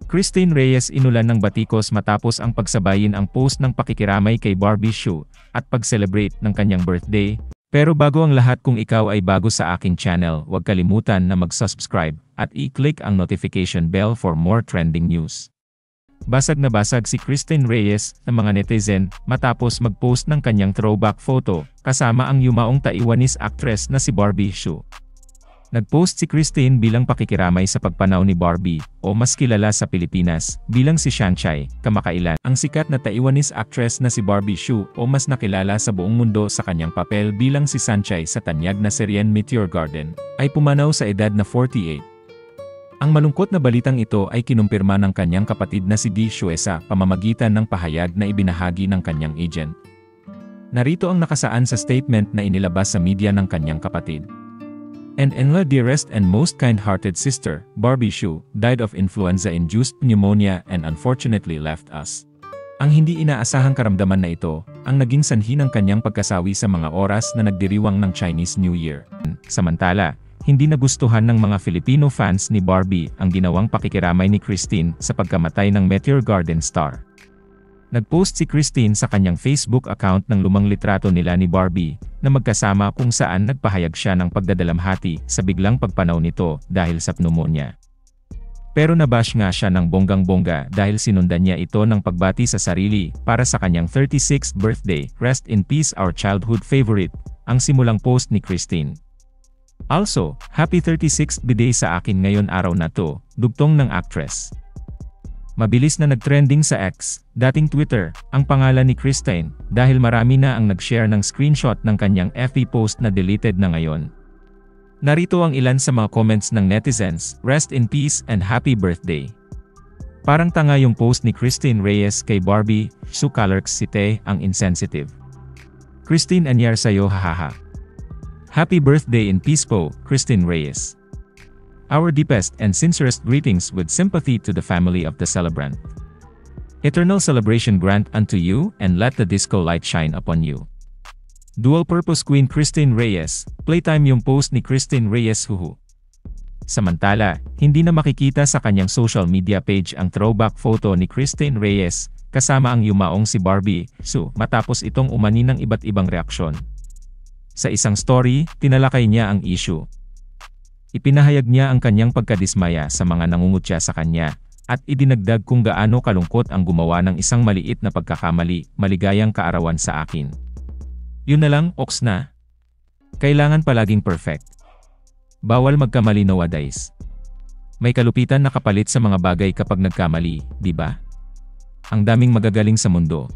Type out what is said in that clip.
Christine Reyes inulan ng batikos matapos ang pagsabayin ang post ng pakikiramay kay Barbie Hsu at pag-celebrate ng kanyang birthday. Pero bago ang lahat, kung ikaw ay bago sa aking channel, huwag kalimutan na mag-subscribe at i-click ang notification bell for more trending news. Basag na basag si Christine Reyes ng mga netizen matapos mag-post ng kanyang throwback photo kasama ang yumaong Taiwanese actress na si Barbie Hsu. Nag-post si Christine bilang pakikiramay sa pagpanaw ni Barbie, o mas kilala sa Pilipinas bilang si Shanchai, kamakailan. Ang sikat na Taiwanese actress na si Barbie Hsu, o mas nakilala sa buong mundo sa kanyang papel bilang si Shanchai sa tanyag na seryen Meteor Garden, ay pumanaw sa edad na 48. Ang malungkot na balitang ito ay kinumpirma ng kanyang kapatid na si Di Hsu sa pamamagitan ng pahayag na ibinahagi ng kanyang agent. Narito ang nakasaan sa statement na inilabas sa media ng kanyang kapatid. And the dearest and most kind-hearted sister, Barbie Hsu, died of influenza-induced pneumonia and unfortunately left us. Ang hindi inaasahang karamdaman na ito, ang naging sanhi ng kanyang pagkasawi sa mga oras na nagdiriwang ng Chinese New Year. Samantala, hindi nagustuhan ng mga Filipino fans ni Barbie ang ginawang pakikiramay ni Christine sa pagkamatay ng Meteor Garden star. Nag-post si Christine sa kanyang Facebook account ng lumang litrato nila ni Barbie, na magkasama kung saan nagpahayag siya ng pagdadalamhati sa biglang pagpanaw nito dahil sa pneumonia. Pero nabash nga siya ng bonggang-bongga dahil sinundan niya ito ng pagbati sa sarili para sa kanyang 36th birthday. Rest in peace our childhood favorite, ang simulang post ni Christine. Also, happy 36th birthday sa akin ngayon araw na to, dugtong ng actress. Mabilis na nagtrending sa X, dating Twitter, ang pangalan ni Christine, dahil marami na ang nag-share ng screenshot ng kanyang FB post na deleted na ngayon. Narito ang ilan sa mga comments ng netizens: rest in peace and happy birthday. Parang tanga yung post ni Christine Reyes kay Barbie Hsu, Kalerks Cite, ang insensitive. Christine, anyar sayo, hahaha. Happy birthday in peace po, Christine Reyes. Our deepest and sincerest greetings with sympathy to the family of the celebrant. Eternal celebration grant unto you, and let the disco light shine upon you. Dual-purpose Queen Christine Reyes, playtime yung post ni Christine Reyes, huhu. Samantala, hindi na makikita sa kanyang social media page ang throwback photo ni Christine Reyes, kasama ang yumaong si Barbie Hsu, matapos itong umani ng iba't ibang reaksyon. Sa isang story, tinalakay niya ang issue. Ipinahayag niya ang kanyang pagkadismaya sa mga nangungutya sa kanya, at idinagdag kung gaano kalungkot ang gumawa ng isang maliit na pagkakamali. Maligayang kaarawan sa akin. Yun na lang, oks na. Kailangan palaging perfect. Bawal magkamali nowadays. May kalupitan na kapalit sa mga bagay kapag nagkamali, di ba? Ang daming magagaling sa mundo.